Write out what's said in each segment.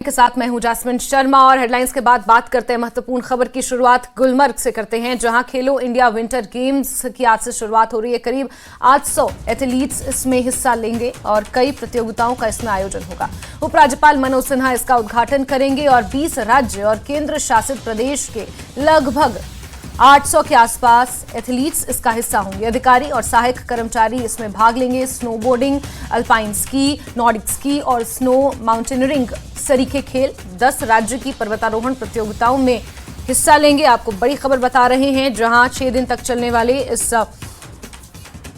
के साथ मैं हूं जास्मिन शर्मा और हेडलाइंस के बाद बात करते हैं महत्वपूर्ण खबर की शुरुआत गुलमर्ग से करते हैं, जहां खेलो इंडिया विंटर गेम्स की आज से शुरुआत हो रही है। करीब 800 एथलीट्स इसमें हिस्सा लेंगे और कई प्रतियोगिताओं का इसमें आयोजन होगा। उपराज्यपाल मनोज सिन्हा इसका उद्घाटन करेंगे और 20 राज्य और केंद्र शासित प्रदेश के लगभग 800 के आसपास एथलीट्स इसका हिस्सा होंगे। अधिकारी और सहायक कर्मचारी इसमें भाग लेंगे। Snowboarding, alpine ski, Nordic ski और स्नो माउंटेनियरिंग सरीखे खेल 10 राज्य की पर्वतारोहण प्रतियोगिताओं में हिस्सा लेंगे। आपको बड़ी खबर बता रहे हैं, जहां 6 दिन तक चलने वाले इस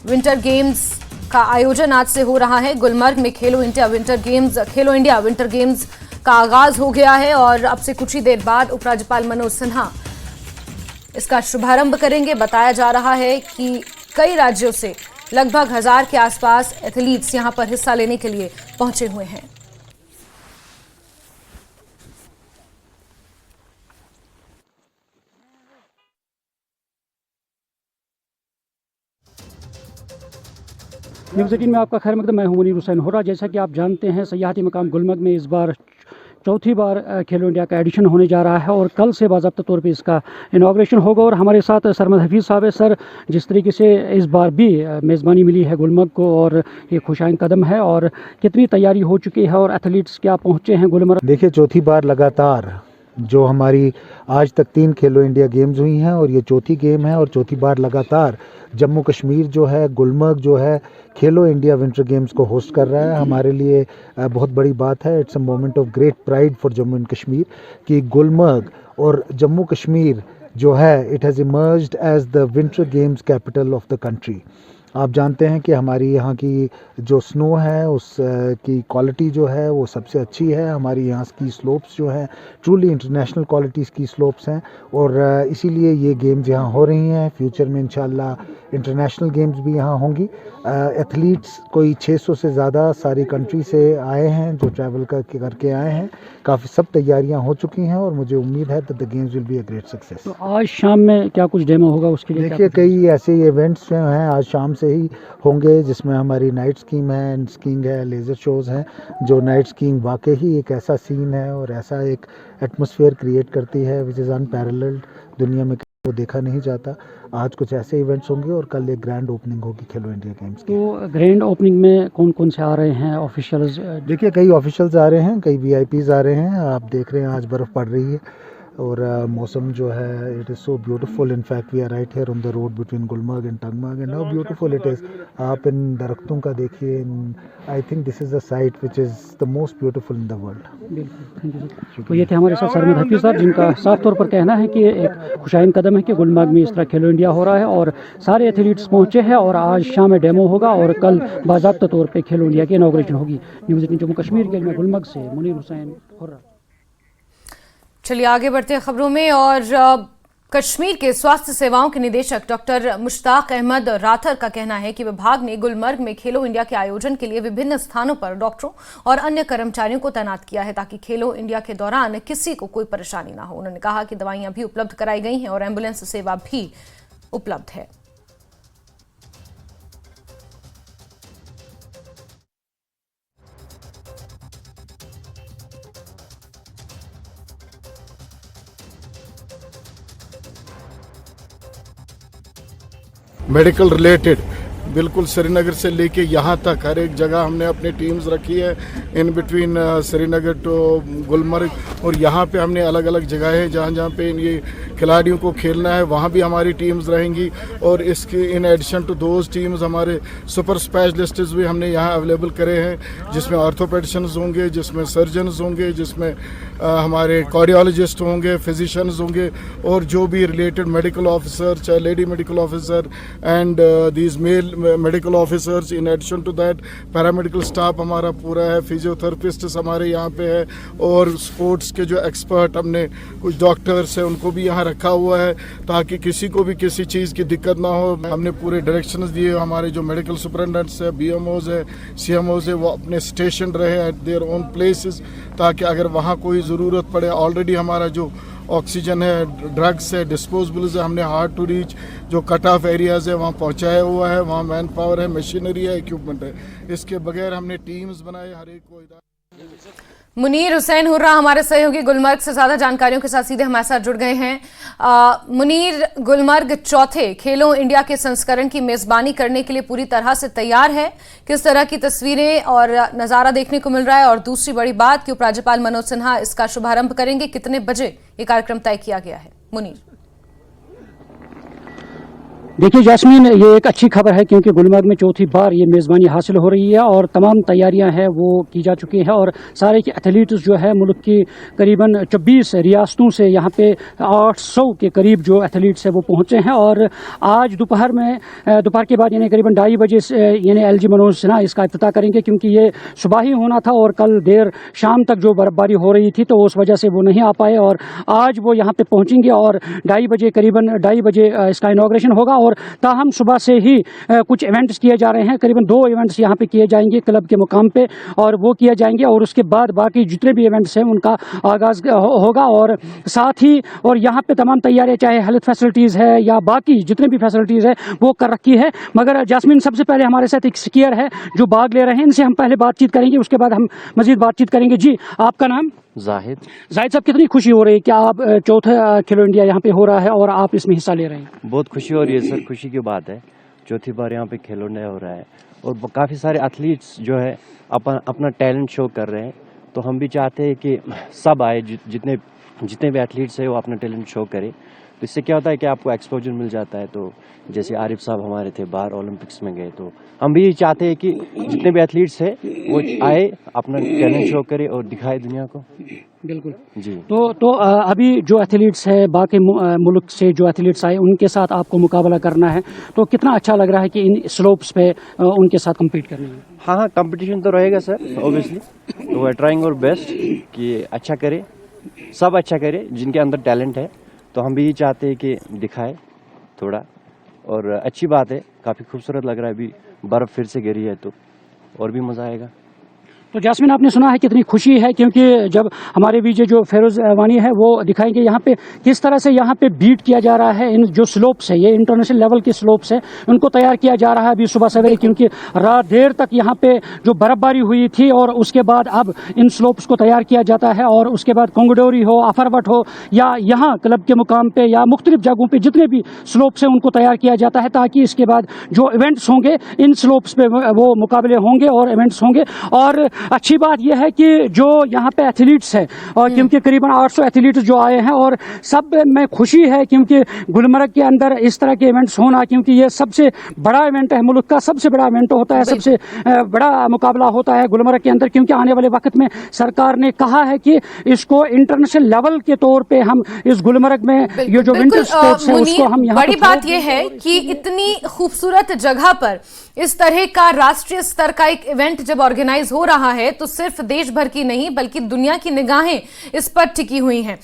विंटर गेम्स का आयोजन आज से हो रहा है। गुलमर्ग में खेलो इंडिया विंटर गेम्स का आगाज हो गया है और अब से कुछ ही देर बाद उपराज्यपाल मनोज सिन्हा इसका शुभारंभ करेंगे। बताया जा रहा है कि कई राज्यों से लगभग 1000 के आसपास एथलीट्स यहां पर हिस्सा लेने के लिए पहुंचे हुए हैं। न्यूज़ 18 में आपका खैर मकदम। मैं हूं मुनीर हुसैन होरा। जैसा कि आप जानते हैं, सयाहती मकाम गुलमर्ग में इस बार चौथी बार खेलो इंडिया का एडिशन होने जा रहा है और कल से बाज़ाब्ता तौर पे इसका इनाग्रेशन होगा। और हमारे साथ सरमद हफीज़ साहब है। सर, जिस तरीके से इस बार भी मेज़बानी मिली है गुलमर्ग को और ये खुशाइन कदम है, और कितनी तैयारी हो चुकी है और एथलीट्स क्या पहुँचे हैं गुलमर्ग? देखिए, चौथी बार लगातार जो हमारी आज तक 3 खेलो इंडिया गेम्स हुई हैं और ये चौथी गेम है, और चौथी बार लगातार जम्मू कश्मीर जो है, गुलमर्ग जो है, खेलो इंडिया विंटर गेम्स को होस्ट कर रहा है। हमारे लिए बहुत बड़ी बात है। It's a moment of great pride for Jammu and Kashmir कि गुलमर्ग और जम्मू कश्मीर जो है, it has emerged as the winter games capital of the country. आप जानते हैं कि हमारी यहाँ की जो स्नो है उस की क्वालिटी जो है वो सबसे अच्छी है। हमारी यहाँ की स्लोप्स जो हैं ट्रूली इंटरनेशनल क्वालिटीज़ की स्लोप्स हैं, और इसीलिए ये गेम्स यहाँ हो रही हैं। फ्यूचर में इंशाल्लाह इंटरनेशनल गेम्स भी यहाँ होंगी। एथलीट्स कोई 600 से ज़्यादा सारी कंट्री से आए हैं, जो ट्रैवल करके आए हैं। काफ़ी सब तैयारियाँ हो चुकी हैं और मुझे उम्मीद है that the games will be a great success. तो आज शाम में क्या कुछ डेमो होगा उसके लिए? देखिए, कई ऐसे इवेंट्स जो हैं आज शाम से ही होंगे, जिसमें हमारी नाइट स्कीइंग है, लेज़र शोज़ हैं। जो नाइट स्कीइंग वाकई ही एक ऐसा सीन है और ऐसा एक एटमॉस्फेयर क्रिएट करती है विच इज़ अनपैरेलल्ड, दुनिया में वो देखा नहीं जाता। आज कुछ ऐसे इवेंट्स होंगे और कल एक ग्रैंड ओपनिंग होगी खेलो इंडिया गेम्स की। तो ग्रैंड ओपनिंग में कौन कौन से आ रहे हैं ऑफिशियल्स? देखिए, कई ऑफिशियल्स आ रहे हैं, कई वीआईपीज आ रहे हैं। आप देख रहे हैं आज बर्फ़ पड़ रही है और मौसम जो है, it is so beautiful. In fact we are right here on the road between Gulmarg and Tangmarg and how beautiful it is. आप इन दरख्तों का देखिए, I think this is the sight which is the most beautiful in the world. बिल्कुल, thank you. तो ये थे हमारे साथ सरमद हफीज़ साहब, जिनका साफ तौर पर कहना है कि एक खुशाइन कदम है कि गुलमर्ग में इस तरह खेलो इंडिया हो रहा है और सारे एथलीट्स पहुँचे हैं और आज शाम में डेमो होगा और कल बाज़ाब्ता तौर पर खेलो इंडिया की इनाग्रेशन होगी। न्यूज़ 18 जम्मू कश्मीर के लिए गुलमर्ग से मुनीर हुसैन होरा। चलिए आगे बढ़ते हैं खबरों में। और कश्मीर के स्वास्थ्य सेवाओं के निदेशक डॉक्टर मुश्ताक अहमद राथर का कहना है कि विभाग ने गुलमर्ग में खेलो इंडिया के आयोजन के लिए विभिन्न स्थानों पर डॉक्टरों और अन्य कर्मचारियों को तैनात किया है, ताकि खेलो इंडिया के दौरान किसी को कोई परेशानी ना हो। उन्होंने कहा कि दवाइयां भी उपलब्ध कराई गई हैं और एम्बुलेंस सेवा भी उपलब्ध है। मेडिकल रिलेटेड बिल्कुल श्रीनगर से लेके यहाँ तक हर एक जगह हमने अपनी टीम्स रखी है, in between Srinagar to Gulmarg. और यहाँ पे हमने अलग अलग जगह है जहाँ पे ये खिलाड़ियों को खेलना है, वहाँ भी हमारी टीम्स रहेंगी। और इसके in addition to those teams हमारे सुपर स्पेशलिस्ट्स भी हमने यहाँ अवेलेबल करे हैं, जिसमें ऑर्थोपेडिशंस होंगे, जिसमें सर्जन्स होंगे, जिसमें हमारे कार्डियोलॉजिस्ट होंगे, फिजिशियंस होंगे, और जो भी रिलेटेड मेडिकल ऑफिसर, चाहे lady medical officer and these male medical officers. In addition to that paramedical staff हमारा पूरा है, फिजियोथेरेपिस्ट हमारे यहाँ पे है, और स्पोर्ट्स के जो एक्सपर्ट हमने कुछ डॉक्टर्स हैं उनको भी यहाँ रखा हुआ है, ताकि किसी को भी किसी चीज़ की दिक्कत ना हो। हमने पूरे डायरेक्शंस दिए। हमारे जो मेडिकल सुपरिटेंडेंट्स है, BMOs है, CMOs है, वो अपने स्टेशन रहे एट देयर ओन प्लेसेस, ताकि अगर वहाँ कोई ज़रूरत पड़े। ऑलरेडी हमारा जो ऑक्सीजन है, ड्रग्स है, डिस्पोजेबल्स है, हमने हार्ड टू रीच जो कट ऑफ एरियाज़ है वहाँ पहुँचाया हुआ है। वहाँ मैन पावर है, मशीनरी है, इक्विपमेंट है। इसके बगैर हमने टीम्स बनाए हर एक को। मुनीर हुसैन हुर्रा हमारे सहयोगी गुलमर्ग से ज्यादा जानकारियों के साथ सीधे हमारे साथ जुड़ गए हैं। मुनीर, गुलमर्ग चौथे खेलो इंडिया के संस्करण की मेजबानी करने के लिए पूरी तरह से तैयार है। किस तरह की तस्वीरें और नजारा देखने को मिल रहा है, और दूसरी बड़ी बात कि उपराज्यपाल मनोज सिन्हा इसका शुभारंभ करेंगे, कितने बजे ये कार्यक्रम तय किया गया है? मुनीर, देखिए जैस्मीन, ये एक अच्छी खबर है क्योंकि गुलमर्ग में चौथी बार ये मेज़बानी हासिल हो रही है और तमाम तैयारियां हैं वो की जा चुकी हैं और सारे के एथलीट्स जो है मुल्क की करीबन 24 रियासतों से यहाँ पे 800 के करीब जो एथलीट्स हैं वो पहुँचे हैं। और आज दोपहर के बाद यानी करीबन 2:30 बजे यानी LG मनोज सिन्हा इसका इफ्तिताह करेंगे, क्योंकि ये सुबह ही होना था और कल देर शाम तक जो बर्फबारी हो रही थी तो उस वजह से वो नहीं आ पाए और आज वो यहाँ पे पहुँचेंगे और 2:30 बजे इसका इनॉग्रेशन होगा। और ताहम सुबह से ही कुछ इवेंट्स किए जा रहे हैं, करीबन 2 इवेंट्स यहाँ पे किए जाएंगे क्लब के मुकाम पे और वो किए जाएंगे और उसके बाद बाकी जितने भी इवेंट्स हैं उनका आगाज होगा। और साथ ही और यहाँ पे तमाम तैयारियां, चाहे हेल्थ फैसिलिटीज़ है या बाकी जितने भी फैसिलिटीज़ है वो कर रखी है। मगर जैस्मीन, सबसे पहले हमारे साथ एक स्कीयर है जो भाग ले रहे हैं, इनसे हम पहले बातचीत करेंगे, उसके बाद हम मजीद बातचीत करेंगे। जी, आपका नाम? जाहिद साहब, कितनी खुशी हो रही है कि आप चौथा खेलो इंडिया यहाँ पे हो रहा है और आप इसमें हिस्सा ले रहे हैं? बहुत खुशी हो रही है सर, खुशी की बात है। चौथी बार यहाँ पे खेलो इंडिया हो रहा है और काफ़ी सारे एथलीट्स जो है अपना टैलेंट शो कर रहे हैं, तो हम भी चाहते हैं कि सब आए, जितने भी एथलीट्स है वो अपना टैलेंट शो करें। तो इससे क्या होता है कि आपको एक्सपोजर मिल जाता है। तो जैसे आरिफ साहब हमारे थे, बाहर ओलंपिक्स में गए, तो हम भी चाहते हैं कि जितने भी एथलीट्स हैं वो आए, अपना टैलेंट शो करे और दिखाए दुनिया को। बिल्कुल जी। तो अभी जो एथलीट्स है बाकी मुल्क से जो एथलीट्स आए उनके साथ आपको मुकाबला करना है, तो कितना अच्छा लग रहा है कि इन स्लोप्स पे उनके साथ कम्पीट करना है? हाँ, कंपटीशन तो रहेगा सर ऑब्वियसली। तो we are trying our best कि अच्छा करे, सब अच्छा करे जिनके अंदर टैलेंट है। तो हम भी ये चाहते हैं कि दिखाए थोड़ा, और अच्छी बात है, काफ़ी खूबसूरत लग रहा है। अभी बर्फ़ फिर से गिरी है तो और भी मज़ा आएगा। तो जैस्मीन, आपने सुना है कितनी खुशी है, क्योंकि जब हमारे बीच जो फेरोज वानी है वो दिखाएंगे यहाँ पे किस तरह से यहाँ पे बीट किया जा रहा है। इन जो स्लोप्स है, ये इंटरनेशनल लेवल के स्लोप्स है, उनको तैयार किया जा रहा है अभी सुबह सवेरे, क्योंकि रात देर तक यहाँ पे जो बर्फबारी हुई थी और उसके बाद अब इन स्लोप्स को तैयार किया जाता है। और उसके बाद कोंगडोरी हो, अफरवट हो या यहाँ क्लब के मुकाम पे या मुख्तलिफ जगहों पे जितने भी स्लोप्स हैं उनको तैयार किया जाता है, ताकि इसके बाद जो इवेंट्स होंगे इन स्लोप्स पे वो मुकाबले होंगे और इवेंट्स होंगे। और अच्छी बात यह है कि जो यहाँ पे एथलीट्स हैं, और क्योंकि करीबन 800 एथलीट्स जो आए हैं, और सब में खुशी है क्योंकि गुलमर्ग के अंदर इस तरह के इवेंट्स होना, क्योंकि ये सबसे बड़ा इवेंट है, मुल्क का सबसे बड़ा इवेंट होता है, सबसे बड़ा मुकाबला होता है गुलमर्ग के अंदर। क्योंकि आने वाले वक्त में सरकार ने कहा है कि इसको इंटरनेशनल लेवल के तौर पे हम इस गुलमर्ग में ये जो विंटर स्पोर्ट्स है उसको हम यहाँ। बड़ी बात यह है कि इतनी खूबसूरत जगह पर इस तरह का राष्ट्रीय स्तर का एक इवेंट जब ऑर्गेनाइज हो रहा है तो सिर्फ देश भर की नहीं बल्कि दुनिया की निगाहें इस पर टिकी हुई हैं।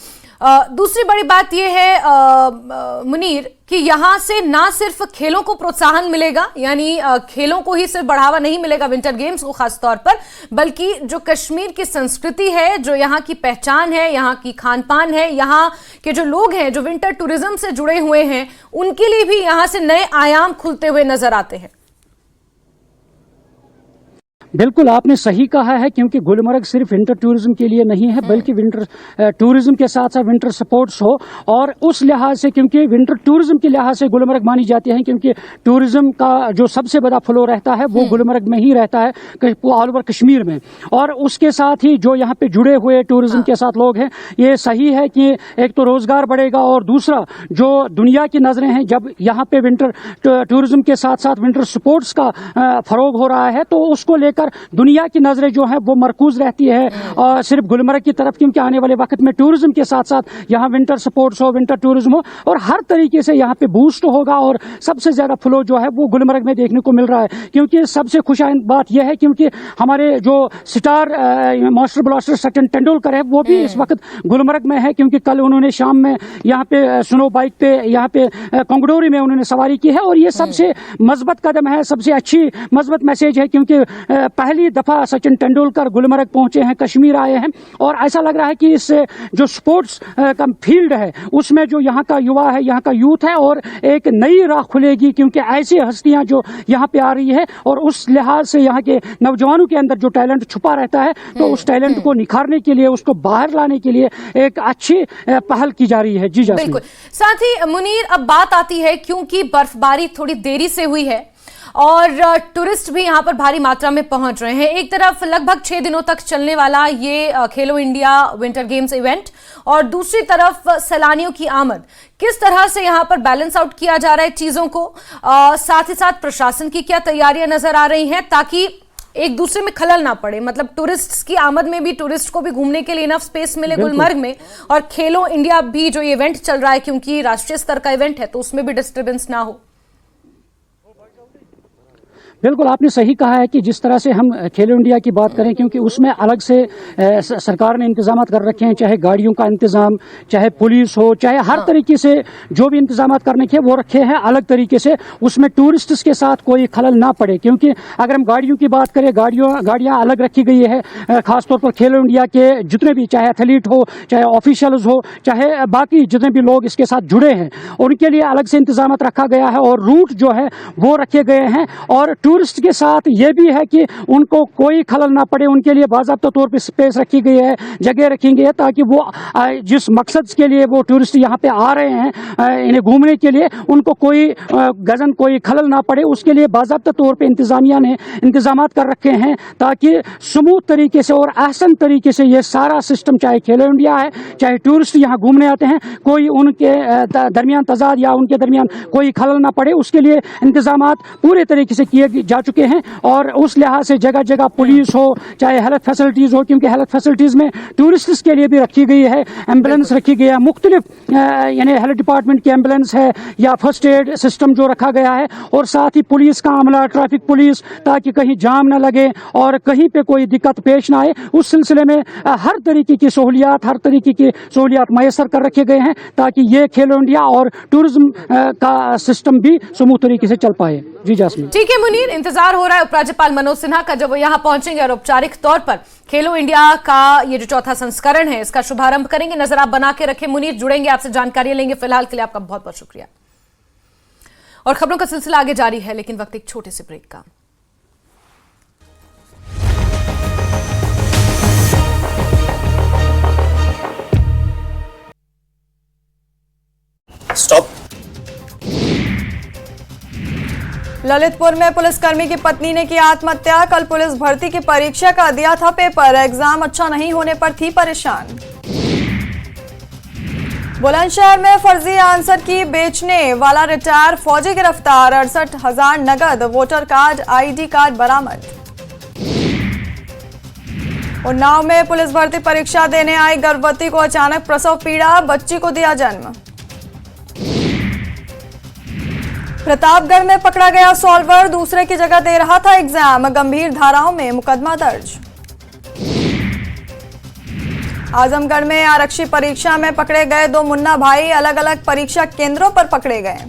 दूसरी बड़ी बात यह है मुनीर कि यहां से ना सिर्फ खेलों को प्रोत्साहन मिलेगा, यानी खेलों को ही सिर्फ बढ़ावा नहीं मिलेगा विंटर गेम्स को खास तौर पर, बल्कि जो कश्मीर की संस्कृति है, जो यहाँ की पहचान है, यहाँ की खान पान है, यहाँ के जो लोग हैं जो विंटर टूरिज्म से जुड़े हुए हैं, उनके लिए भी यहाँ से नए आयाम खुलते हुए नजर आते हैं। बिल्कुल आपने सही कहा है, क्योंकि गुलमर्ग सिर्फ विंटर टूरिज्म के लिए नहीं है बल्कि विंटर टूरिज्म के साथ साथ विंटर स्पोर्ट्स हो। और उस लिहाज से, क्योंकि विंटर टूरिज्म के लिहाज से गुलमर्ग मानी जाती है, क्योंकि टूरिज्म का जो सबसे बड़ा फ्लो रहता है वो गुलमर्ग में ही रहता है, ऑल ओवर कश्मीर में। और उसके साथ ही जो यहाँ पे जुड़े हुए टूरिज्म के साथ लोग हैं, ये सही है कि एक तो रोजगार बढ़ेगा और दूसरा जो दुनिया की नजरें हैं, जब यहाँ पे विंटर टूरिज्म के साथ साथ विंटर स्पोर्ट्स का फरोग हो रहा है तो उसको लेकर दुनिया की नजरें जो है वो मरकूज रहती है और सिर्फ गुलमर्ग की तरफ, क्योंकि आने वाले वक्त में टूरिज्म के साथ साथ यहाँ विंटर स्पोर्ट्स हो, विंटर टूरिज्म हो, और हर तरीके से यहाँ पे बूस्ट होगा। और सबसे ज्यादा फ्लो जो है वो गुलमर्ग में देखने को मिल रहा है, क्योंकि सबसे खुशाइन बात यह है क्योंकि हमारे जो star master blaster Sachin Tendulkar है वो भी इस वक्त गुलमर्ग में है, क्योंकि कल उन्होंने शाम में यहाँ पे स्नो बाइक पे यहाँ पे कोंगडोरी में उन्होंने सवारी की है। और ये सबसे मजबूत कदम है, सबसे अच्छी मजबूत मैसेज है, क्योंकि पहली दफ़ा सचिन तेंदुलकर गुलमर्ग पहुंचे हैं, कश्मीर आए हैं और ऐसा लग रहा है कि इस जो स्पोर्ट्स का फील्ड है उसमें जो यहाँ का युवा है, यहाँ का यूथ है और एक नई राह खुलेगी, क्योंकि ऐसी हस्तियां जो यहाँ पे आ रही है और उस लिहाज से यहाँ के नौजवानों के अंदर जो टैलेंट छुपा रहता है तो उस टैलेंट को निखारने के लिए, उसको बाहर लाने के लिए एक अच्छी पहल की जा रही है। जी जासमीन। बिल्कुल। साथ ही मुनीर, अब बात आती है क्योंकि बर्फबारी थोड़ी देरी से हुई है और टूरिस्ट भी यहां पर भारी मात्रा में पहुंच रहे हैं। एक तरफ लगभग 6 दिनों तक चलने वाला ये खेलो इंडिया विंटर गेम्स इवेंट और दूसरी तरफ सैलानियों की आमद, किस तरह से यहां पर बैलेंस आउट किया जा रहा है चीजों को, साथ ही साथ प्रशासन की क्या तैयारियां नजर आ रही हैं ताकि एक दूसरे में खलल ना पड़े, मतलब टूरिस्ट की आमद में भी टूरिस्ट को भी घूमने के लिए इनफ स्पेस मिले गुलमर्ग में, और खेलो इंडिया भी जो ये इवेंट चल रहा है क्योंकि राष्ट्रीय स्तर का इवेंट है तो उसमें भी डिस्टर्बेंस ना हो। बिल्कुल आपने सही कहा है कि जिस तरह से हम खेलो इंडिया की बात करें, क्योंकि उसमें अलग से सरकार ने इंतजाम कर रखे हैं, चाहे गाड़ियों का इंतजाम, चाहे पुलिस हो, चाहे हर तरीके से जो भी इंतजाम करने के वो रखे हैं अलग तरीके से, उसमें टूरिस्ट्स के साथ कोई खलल ना पड़े। क्योंकि अगर हम गाड़ियों की बात करें, गाड़ियाँ अलग रखी गई है, खासतौर पर खेलो इंडिया के जितने भी, चाहे एथलीट हो, चाहे ऑफिशियल्स हो, चाहे बाकी जितने भी लोग इसके साथ जुड़े हैं, उनके लिए अलग से इंतजाम रखा गया है और रूट जो है वो रखे गए हैं। और टूरिस्ट के साथ ये भी है कि उनको कोई खलल ना पड़े, उनके लिए बाज़ाब्ता तौर पे स्पेस रखी गई है, जगह रखी गई है ताकि वो जिस मकसद के लिए वो टूरिस्ट यहाँ पे आ रहे हैं इन्हें घूमने के लिए, उनको कोई गजन कोई खलल ना पड़े, उसके लिए बाज़ाब्ता तौर पे इंतजामिया ने इंतजाम कर रखे हैं ताकि स्मूथ तरीके से और आसान तरीके से ये सारा सिस्टम, चाहे खेलो इंडिया है, चाहे टूरिस्ट यहाँ घूमने आते हैं, कोई उनके दरमियान तजाद या उनके दरमियान कोई खलल ना पड़े, उसके लिए इंतजाम पूरे तरीके से किए जा चुके हैं। और उस लिहाज से जगह जगह पुलिस हो, चाहे हेल्थ फैसिलिटीज़ हो, क्योंकि हेल्थ फैसिलिटीज़ में टूरिस्ट्स के लिए भी रखी गई है, एम्बुलेंस रखी गई है, मुख्तलिफ यानी हेल्थ डिपार्टमेंट की एम्बुलेंस है या फर्स्ट एड सिस्टम जो रखा गया है, और साथ ही पुलिस का अमला, ट्रैफिक पुलिस, ताकि कहीं जाम न लगे और कहीं पे कोई दिक्कत पेश ना आए, उस सिलसिले में हर तरीके की सहूलियात मैसर कर रखे गए हैं ताकि ये खेलो इंडिया और टूरिज्म का सिस्टम भी स्मूथ तरीके से चल पाए। जी जासमीन। ठीक है मुनीर, इंतजार हो रहा है उपराज्यपाल मनोज सिन्हा का जब वो यहाँ पहुंचेंगे और औपचारिक तौर पर खेलो इंडिया का ये जो चौथा संस्करण है इसका शुभारंभ करेंगे। नजर आप बना के रखें मुनीर, जुड़ेंगे आपसे, जानकारी लेंगे। फिलहाल के लिए आपका बहुत बहुत शुक्रिया। और खबरों का सिलसिला आगे जारी है, लेकिन वक्त एक छोटे से ब्रेक का। स्टॉप। ललितपुर में पुलिसकर्मी की पत्नी ने की आत्महत्या। कल पुलिस भर्ती की परीक्षा का दिया था पेपर, एग्जाम अच्छा नहीं होने पर थी परेशान। बुलंदशहर में फर्जी आंसर की बेचने वाला रिटायर फौजी गिरफ्तार। 68,000 नगद, वोटर कार्ड, आईडी कार्ड बरामद। उन्नाव में पुलिस भर्ती परीक्षा देने आई गर्भवती को अचानक प्रसव पीड़ा, बच्ची को दिया जन्म। प्रतापगढ़ में पकड़ा गया सॉल्वर, दूसरे की जगह दे रहा था एग्जाम, गंभीर धाराओं में मुकदमा दर्ज। आजमगढ़ में आरक्षी परीक्षा में पकड़े गए 2 मुन्ना भाई, अलग अलग परीक्षा केंद्रों पर पकड़े गए।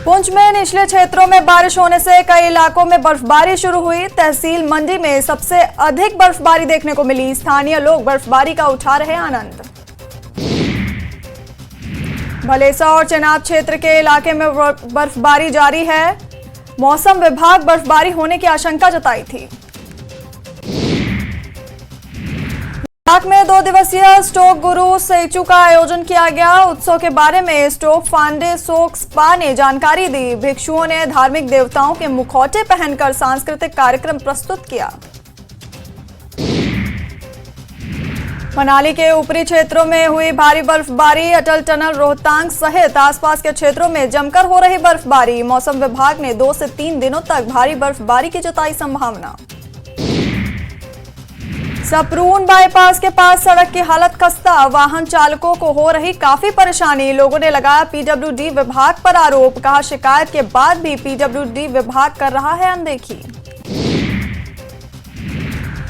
पुंछ में निचले क्षेत्रों में बारिश होने से कई इलाकों में बर्फबारी शुरू हुई। तहसील मंडी में सबसे अधिक बर्फबारी देखने को मिली, स्थानीय लोग बर्फबारी का उठा रहे आनंद। भलेसा और चेनाब क्षेत्र के इलाके में बर्फबारी जारी है। मौसम विभाग बर्फबारी होने की आशंका जताई थी। लद्दाख में 2 दिवसीय स्टोक गुरु सेचू का आयोजन किया गया। उत्सव के बारे में स्टोक फांडे सोक स्पा ने जानकारी दी। भिक्षुओं ने धार्मिक देवताओं के मुखौटे पहनकर सांस्कृतिक कार्यक्रम प्रस्तुत किया। मनाली के ऊपरी क्षेत्रों में हुई भारी बर्फबारी। अटल टनल, रोहतांग सहित आसपास के क्षेत्रों में जमकर हो रही बर्फबारी। मौसम विभाग ने 2 से 3 दिनों तक भारी बर्फबारी की जताई संभावना। सपरून बाईपास के पास सड़क की हालत खस्ता, वाहन चालकों को हो रही काफी परेशानी। लोगों ने लगाया पीडब्ल्यूडी विभाग पर आरोप, कहा शिकायत के बाद भी पीडब्ल्यूडी विभाग कर रहा है अनदेखी।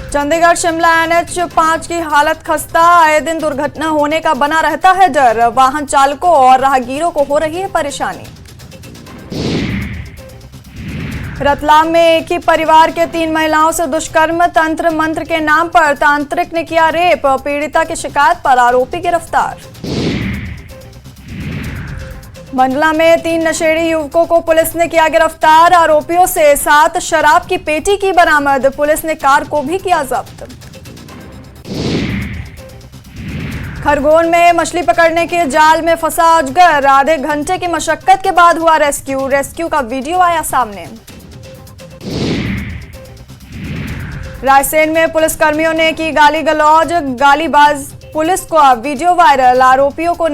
चंडीगढ़ शिमला NH5 की हालत खस्ता, आए दिन दुर्घटना होने का बना रहता है डर। वाहन चालकों और राहगीरों को हो रही है परेशानी। रतलाम में एक ही परिवार के 3 महिलाओं से दुष्कर्म, तंत्र मंत्र के नाम पर तांत्रिक ने किया रेप, पीड़िता की शिकायत पर आरोपी गिरफ्तार। मंडला में 3 नशेड़ी युवकों को पुलिस ने किया गिरफ्तार, आरोपियों से 7 शराब की पेटी की बरामद, पुलिस ने कार को भी किया जब्त। खरगोन में मछली पकड़ने के जाल में फंसा अजगर, आधे घंटे की मशक्कत के बाद हुआ रेस्क्यू का वीडियो आया सामने। रायसेन में पुलिसकर्मियों ने की गाली गलौज, गालीबाज पुलिस को वीडियो वायरल, आरोपियों को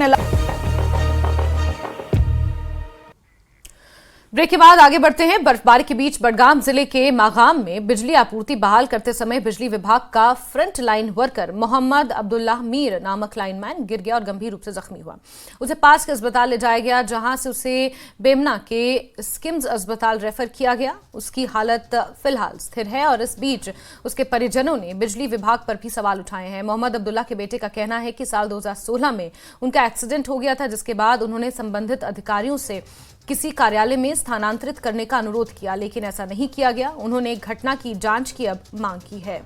ब्रेक के बाद आगे बढ़ते हैं। बर्फबारी के बीच बडगाम जिले के मागाम में बिजली आपूर्ति बहाल करते समय बिजली विभाग का front line worker Mohammad Abdullah Mir नामक लाइनमैन गिर गया और गंभीर रूप से जख्मी हुआ। उसे पास के अस्पताल ले जाया गया, जहां से उसे बेमना के स्किम्स अस्पताल रेफर किया गया। उसकी हालत फिलहाल स्थिर है और इस बीच उसके परिजनों ने बिजली विभाग पर भी सवाल उठाए हैं। मोहम्मद अब्दुल्ला के बेटे का कहना है कि साल 2016 में उनका एक्सीडेंट हो गया था, जिसके बाद उन्होंने संबंधित अधिकारियों से किसी कार्यालय में स्थानांतरित करने का अनुरोध किया, लेकिन ऐसा नहीं किया गया। उन्होंने घटना की जांच की अब मांग की है।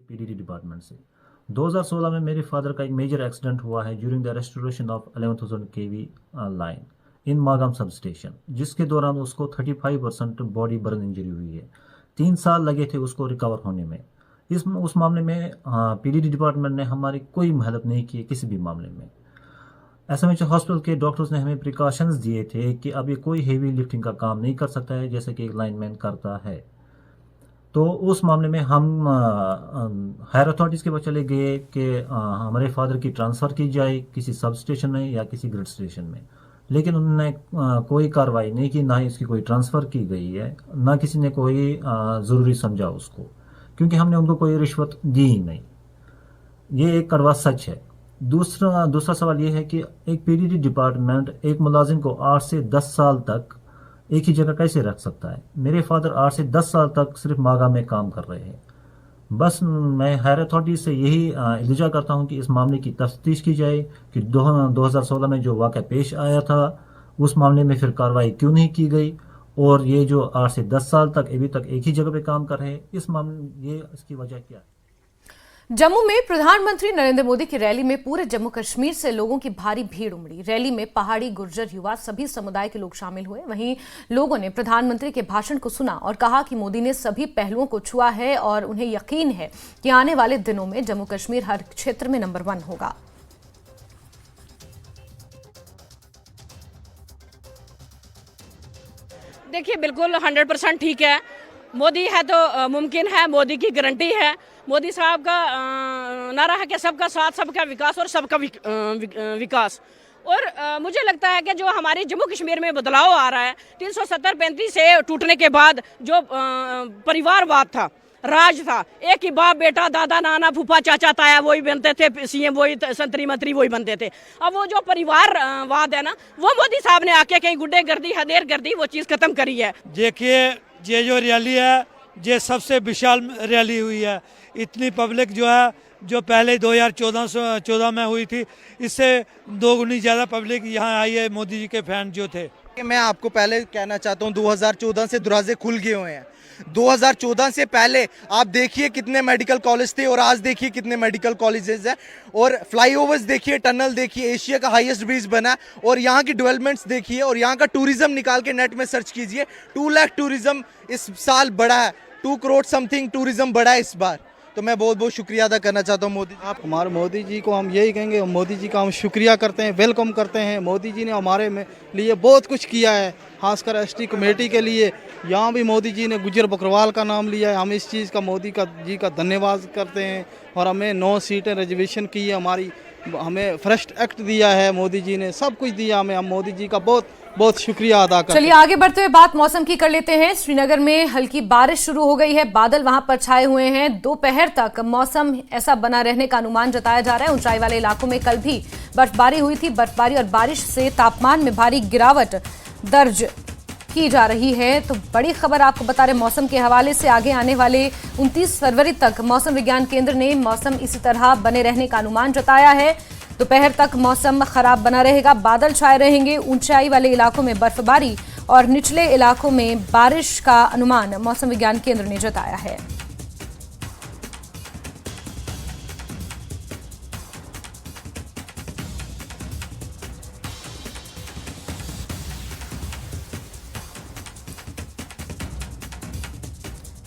पीडीडी डिपार्टमेंट से 2016 में मेरे फादर का एक मेजर एक्सीडेंट हुआ है during the restoration of 11,000 kV line in Magam sub station, जिसके दौरान उसको 35% बॉडी बर्न इंजरी हुई है। 3 साल लगे थे उसको रिकवर होने में। उस मामले में पीडीडी डिपार्टमेंट ने हमारी कोई हेल्प नहीं की किसी भी मामले में। एसएमएच हॉस्पिटल के डॉक्टर्स ने हमें प्रिकॉशंस दिए थे कि अब ये कोई हेवी लिफ्टिंग का काम नहीं कर सकता है जैसे कि एक लाइनमैन करता है। तो उस मामले में हम हायर अथॉरिटीज़ के पास चले गए कि हमारे फादर की ट्रांसफ़र की जाए किसी सब स्टेशन में या किसी ग्रिड स्टेशन में, लेकिन उन्होंने कोई कार्रवाई नहीं की, ना ही उसकी कोई ट्रांसफ़र की गई है, ना किसी ने कोई ज़रूरी समझा उसको, क्योंकि हमने उनको कोई रिश्वत दी ही नहीं। ये एक कड़वा सच है। दूसरा सवाल ये है कि एक पीडीडी डिपार्टमेंट एक मुलाजिम को 8 से 10 साल तक एक ही जगह कैसे रख सकता है। मेरे फादर 8 से 10 साल तक सिर्फ मागा में काम कर रहे हैं। बस मैं हायर अथॉरिटी से यही इल्तिजा करता हूँ कि इस मामले की तफ्तीश की जाए कि 2016 में जो वाक़या पेश आया था उस मामले में फिर कार्रवाई क्यों नहीं की गई, और ये जो 8 से 10 साल तक अभी तक एक ही जगह पे काम कर रहे हैं, इस मामले ये इसकी वजह क्या है। जम्मू में प्रधानमंत्री नरेंद्र मोदी की रैली में पूरे जम्मू कश्मीर से लोगों की भारी भीड़ उमड़ी। रैली में पहाड़ी, गुर्जर, युवा सभी समुदाय के लोग शामिल हुए। वहीं लोगों ने प्रधानमंत्री के भाषण को सुना और कहा कि मोदी ने सभी पहलुओं को छुआ है और उन्हें यकीन है कि आने वाले दिनों में जम्मू कश्मीर हर क्षेत्र में नंबर 1 होगा। देखिए, बिल्कुल 100% ठीक है। मोदी है तो मुमकिन है, मोदी की गारंटी है। मोदी साहब का नारा है कि सबका साथ, सबका विकास और सबका विकास। और मुझे लगता है कि जो हमारे जम्मू कश्मीर में बदलाव आ रहा है 370-35 से टूटने के बाद, जो परिवारवाद था, राज था, एक ही बाप बेटा, दादा नाना फूफा चाचा ताया वही बनते थे, सीएम वही, संतरी मंत्री वही बनते थे। अब वो जो परिवारवाद है ना, वो मोदी साहब ने आके कहीं गुड्डे गर्दी हदेर गर्दी वो चीज़ खत्म करी है। देखिए, ये जो रैली है ये सबसे विशाल रैली हुई है। इतनी पब्लिक जो है, जो पहले 2014 में हुई थी, इससे 2 गुनी ज़्यादा पब्लिक यहाँ आई है मोदी जी के फैन जो थे। मैं आपको पहले कहना चाहता हूँ 2014 से दरवाजे खुल गए हुए हैं। 2014 से पहले आप देखिए कितने मेडिकल कॉलेज थे और आज देखिए कितने मेडिकल कॉलेजेस हैं, और फ्लाईओवर्स देखिए, टनल देखिए, एशिया का हाईएस्ट ब्रिज बना, और यहाँ की डेवलपमेंट्स देखिए, और यहाँ का टूरिज्म निकाल के नेट में सर्च कीजिए। 2 लाख टूरिज्म इस साल बढ़ा है, 2 करोड़ समथिंग टूरिज्म बढ़ा है इस बार। तो मैं बहुत बहुत शुक्रिया अदा करना चाहता हूँ मोदी। आप हमारे मोदी जी को हम यही कहेंगे, मोदी जी का हम शुक्रिया करते हैं, वेलकम करते हैं। मोदी जी ने हमारे लिए बहुत कुछ किया है, खासकर एसटी कमेटी के लिए। यहाँ भी मोदी जी ने गुजर बकरवाल का नाम लिया है। हम इस चीज़ का मोदी जी का धन्यवाद करते हैं। और हमें 9 सीटें रिजर्वेशन की है हमारी, हमें फर्स्ट एक्ट दिया है मोदी जी ने, सब कुछ दिया हमें। हम मोदी जी का बहुत बहुत शुक्रिया अदा करते हैं। चलिए आगे बढ़ते हुए बात मौसम की कर लेते हैं। श्रीनगर में हल्की बारिश शुरू हो गई है, बादल वहां पर छाए हुए हैं। दोपहर तक मौसम ऐसा बना रहने का अनुमान जताया जा रहा है। ऊंचाई वाले इलाकों में कल भी बर्फबारी हुई थी। बर्फबारी और बारिश से तापमान में भारी गिरावट दर्ज की जा रही है। तो बड़ी खबर आपको बता रहे मौसम के हवाले से, आगे आने वाले 29 फरवरी तक मौसम विज्ञान केंद्र ने मौसम इसी तरह बने रहने का अनुमान जताया है। दोपहर तक मौसम खराब बना रहेगा, बादल छाए रहेंगे, ऊंचाई वाले इलाकों में बर्फबारी और निचले इलाकों में बारिश का अनुमान मौसम विज्ञान केंद्र ने जताया है।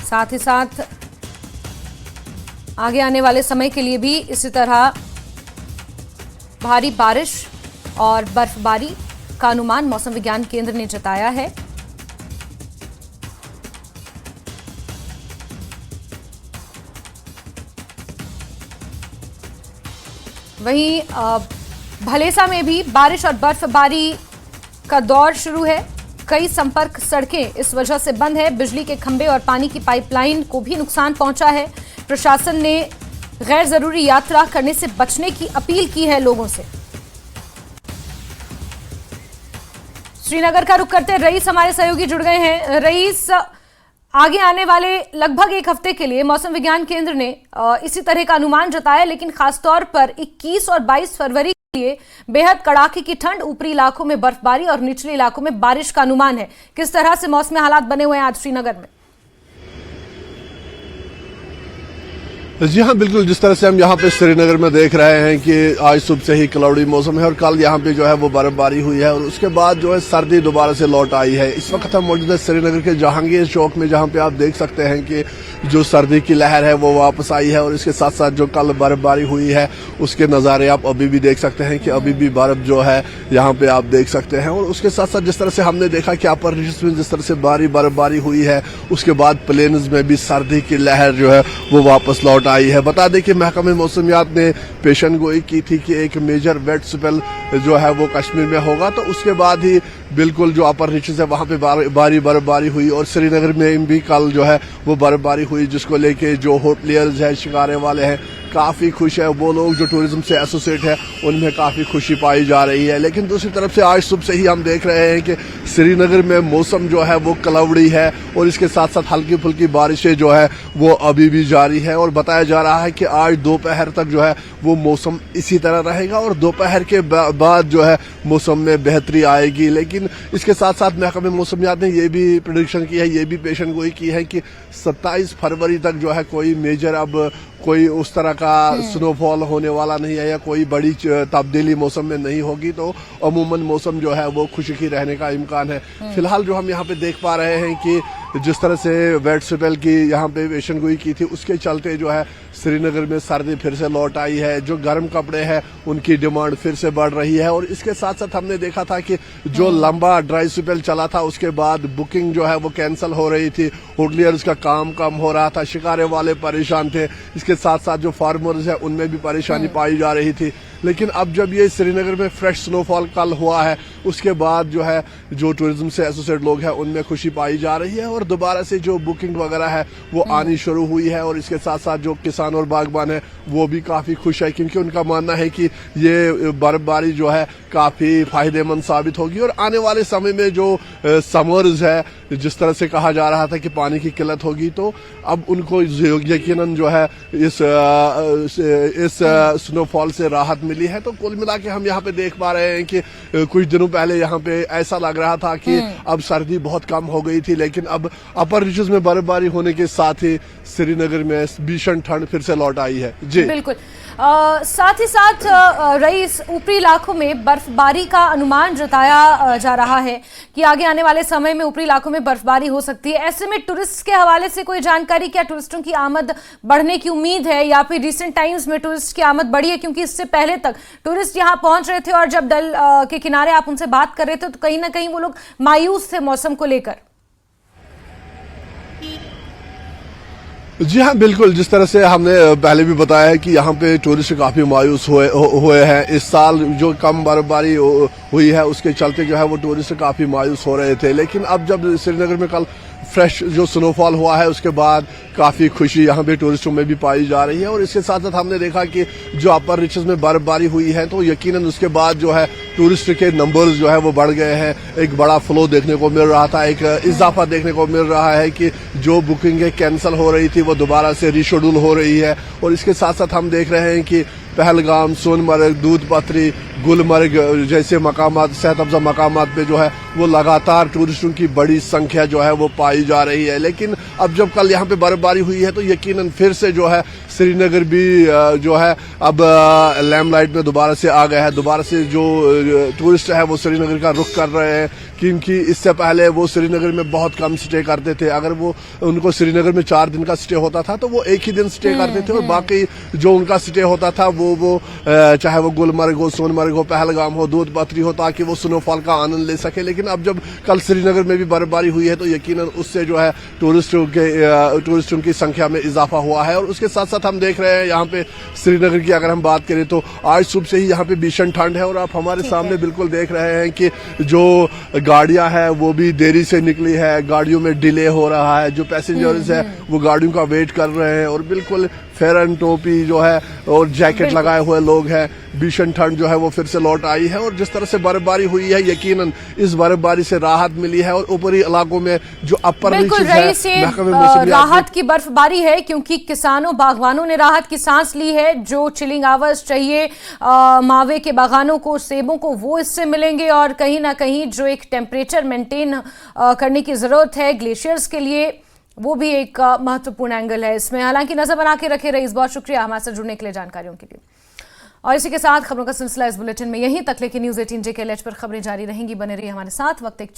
साथ ही साथ आगे आने वाले समय के लिए भी इसी तरह भारी बारिश और बर्फबारी का अनुमान मौसम विज्ञान केंद्र ने जताया है। वहीं भलेसा में भी बारिश और बर्फबारी का दौर शुरू है। कई संपर्क सड़कें इस वजह से बंद है। बिजली के खंभे और पानी की पाइपलाइन को भी नुकसान पहुंचा है। प्रशासन ने गैर जरूरी यात्रा करने से बचने की अपील की है लोगों से। श्रीनगर का रुख करते रईस हमारे सहयोगी जुड़ गए हैं। रईस, आगे आने वाले लगभग एक हफ्ते के लिए मौसम विज्ञान केंद्र ने इसी तरह का अनुमान जताया, लेकिन खासतौर पर 21 और 22 फरवरी के लिए बेहद कड़ाके की ठंड, ऊपरी इलाकों में बर्फबारी और निचले इलाकों में बारिश का अनुमान है। किस तरह से मौसमी हालात बने हुए हैं आज श्रीनगर में? जी हाँ, बिल्कुल। जिस तरह से हम यहाँ पे श्रीनगर में देख रहे हैं कि आज सुबह से ही क्लाउडी मौसम है और कल यहाँ पे जो है वो बर्फबारी हुई है और उसके बाद जो है सर्दी दोबारा से लौट आई है। इस वक्त हम मौजूद है श्रीनगर के जहांगीर चौक में, जहाँ पे आप देख सकते हैं कि जो सर्दी की लहर है वो वापस आई है और इसके साथ साथ जो कल बर्फबारी हुई है उसके नज़ारे आप अभी भी देख सकते हैं कि अभी भी बर्फ जो है यहाँ पे आप देख सकते हैं। और उसके साथ साथ जिस तरह से हमने देखा कि अपर रीजन्स में जिस तरह से भारी बर्फबारी हुई है, उसके बाद प्लेन्स में भी सर्दी की लहर जो है वो वापस लौट आई है। बता दें कि महकमे मौसमियात ने पेशन गोई की थी कि एक मेजर वेट स्पेल जो है वो कश्मीर में होगा, तो उसके बाद ही बिल्कुल जो अपर रीजन है वहां पे भारी बर्फबारी हुई और श्रीनगर में भी कल जो है वो बर्फबारी हुई, जिसको लेके जो होटलियर्स है, शिकारे वाले हैं, काफ़ी खुश है। वो लोग जो टूरिज्म से एसोसिएट है उनमें काफ़ी खुशी पाई जा रही है। लेकिन दूसरी तरफ से आज सुबह से ही हम देख रहे हैं कि श्रीनगर में मौसम जो है वो क्लाउडी है और इसके साथ साथ हल्की फुल्की बारिशें जो है वो अभी भी जारी है और बताया जा रहा है कि आज दोपहर तक जो है वो मौसम इसी तरह रहेगा और दोपहर के बाद जो है मौसम में बेहतरी आएगी। लेकिन इसके साथ साथ महकमे मौसमियात ने ये भी प्रेडिक्शन की है, ये भी पेशन गोई की है कि 27 फरवरी तक जो है कोई मेजर अब कोई उस तरह का स्नोफॉल होने वाला नहीं है या कोई बड़ी तब्दीली मौसम में नहीं होगी, तो अमूमन मौसम जो है वो खुशकी रहने का इम्कान है। फिलहाल जो हम यहाँ पे देख पा रहे हैं कि जिस तरह से वेट स्पेल की यहाँ पे पेशन गोई की थी उसके चलते जो है श्रीनगर में सर्दी फिर से लौट आई है। जो गर्म कपड़े हैं उनकी डिमांड फिर से बढ़ रही है और इसके साथ साथ हमने देखा था कि जो लंबा ड्राई स्पेल चला था उसके बाद बुकिंग जो है वो कैंसिल हो रही थी, होटलियर्स का काम कम हो रहा था, शिकारे वाले परेशान थे, इसके साथ साथ जो फार्मर्स हैं उनमें भी परेशानी पाई जा रही थी। लेकिन अब जब ये श्रीनगर में फ्रेश स्नोफॉल कल हुआ है उसके बाद जो है जो टूरिज्म से एसोसिएट लोग हैं उनमें खुशी पाई जा रही है और दोबारा से जो बुकिंग वगैरह है वो आनी शुरू हुई है और इसके साथ साथ जो किसान और बागबान है वो भी काफ़ी खुश है क्योंकि उनका मानना है कि ये बर्फबारी जो है काफ़ी फायदेमंद साबित होगी और आने वाले समय में जो समर्स है, जिस तरह से कहा जा रहा था कि पानी की किल्लत होगी, तो अब उनको यकीनन जो है इस स्नोफॉल से राहत मिली है। तो कुल मिला के हम यहाँ पे देख पा रहे हैं कि कुछ दिनों पहले यहाँ पे ऐसा लग रहा था कि अब सर्दी बहुत कम हो गई थी, लेकिन अब अपर रीजन्स में बर्फबारी होने के साथ ही श्रीनगर में भीषण ठंड फिर से लौट आई है। जी बिल्कुल। साथ ही साथ रईस, ऊपरी इलाकों में बर्फबारी का अनुमान जताया जा रहा है कि आगे आने वाले समय में ऊपरी इलाकों में बर्फबारी हो सकती है। ऐसे में टूरिस्ट के हवाले से कोई जानकारी, क्या टूरिस्टों की आमद बढ़ने की उम्मीद है या फिर रिसेंट टाइम्स में टूरिस्ट की आमद बढ़ी है? क्योंकि इससे पहले तक टूरिस्ट यहाँ पहुंच रहे थे और जब डल के किनारे आप उनसे बात कर रहे थे तो कहीं ना कहीं वो लोग मायूस थे मौसम को लेकर। जी हाँ, बिल्कुल। जिस तरह से हमने पहले भी बताया है कि यहाँ पे टूरिस्ट काफ़ी मायूस हुए हैं। इस साल जो कम बर्फबारी हुई है उसके चलते जो है वो टूरिस्ट काफ़ी मायूस हो रहे थे, लेकिन अब जब श्रीनगर में कल फ्रेश जो स्नोफॉल हुआ है उसके बाद काफ़ी खुशी यहाँ पे टूरिस्टों में भी पाई जा रही है और इसके साथ साथ हमने देखा कि जो अपर रीजन्स में बर्फबारी हुई है तो यकीनन उसके बाद जो है टूरिस्ट के नंबर्स जो है वो बढ़ गए हैं। एक बड़ा फ्लो देखने को मिल रहा था, एक इजाफा देखने को मिल रहा है कि जो बुकिंगें कैंसिल हो रही थी वो दोबारा से रीशेड्यूल हो रही है और इसके साथ साथ हम देख रहे हैं कि पहलगाम, सोनमर्ग, दूध पथरी, गुलमर्ग जैसे मकामात, सेहत अफजा मकामात पे जो है वो लगातार टूरिस्टों की बड़ी संख्या जो है वो पाई जा रही है। लेकिन अब जब कल यहाँ पे बर्फबारी हुई है तो यकीनन फिर से जो है श्रीनगर भी जो है अब लैमलाइट में दोबारा से आ गया है। दोबारा से जो टूरिस्ट है वो श्रीनगर का रुख कर रहे हैं, क्योंकि इससे पहले वो श्रीनगर में बहुत कम स्टे करते थे। अगर वो उनको श्रीनगर में 4 दिन का स्टे होता था तो वो एक ही दिन स्टे करते थे, और बाकी जो उनका स्टे होता था वो चाहे वो गुलमर्ग हो, सोनमर्ग हो, पहलगाम हो, दूध पथरी हो, ताकि वो स्नोफॉल का आनंद ले सके। लेकिन अब जब कल श्रीनगर में भी बर्फबारी हुई है तो यकीनन उससे जो है टूरिस्टों की संख्या में इजाफा हुआ है। और उसके साथ साथ हम देख रहे हैं यहाँ पे श्रीनगर की अगर हम बात करें तो आज सुबह से ही यहाँ पे भीषण ठंड है, और आप हमारे सामने बिल्कुल देख रहे हैं कि जो गाड़ियां हैं वो भी देरी से निकली है, गाड़ियों में डिले हो रहा है, जो पैसेंजर्स है वो गाड़ियों का वेट कर रहे हैं, और बिल्कुल फेरन टोपी जो है और जैकेट लगाए हुए लोग हैं। भीषण ठंड जो है वो फिर से लौट आई है, और जिस तरह से बर्फबारी हुई है यकीनन इस बर्फबारी से राहत मिली है। और ऊपरी इलाकों में जो अपर बिल्कुल राहत की बर्फबारी है, क्योंकि किसानों बागवानों ने राहत की सांस ली है। जो चिलिंग आवर्स चाहिए मावे के बागानों को, सेबों को, वो इससे मिलेंगे। और कहीं ना कहीं जो एक टेम्परेचर मेंटेन करने की जरूरत है ग्लेशियर्स के लिए, वो भी एक महत्वपूर्ण एंगल है इसमें। हालांकि नजर बना के रखे रईस, बहुत शुक्रिया हमारे साथ जुड़ने के लिए, जानकारियों के लिए। और इसी के साथ खबरों का सिलसिला इस बुलेटिन में यहीं तक, लेकिन न्यूज़ 18 JKLH पर खबरें जारी रहेंगी। बने रहिए हमारे साथ। वक्त एक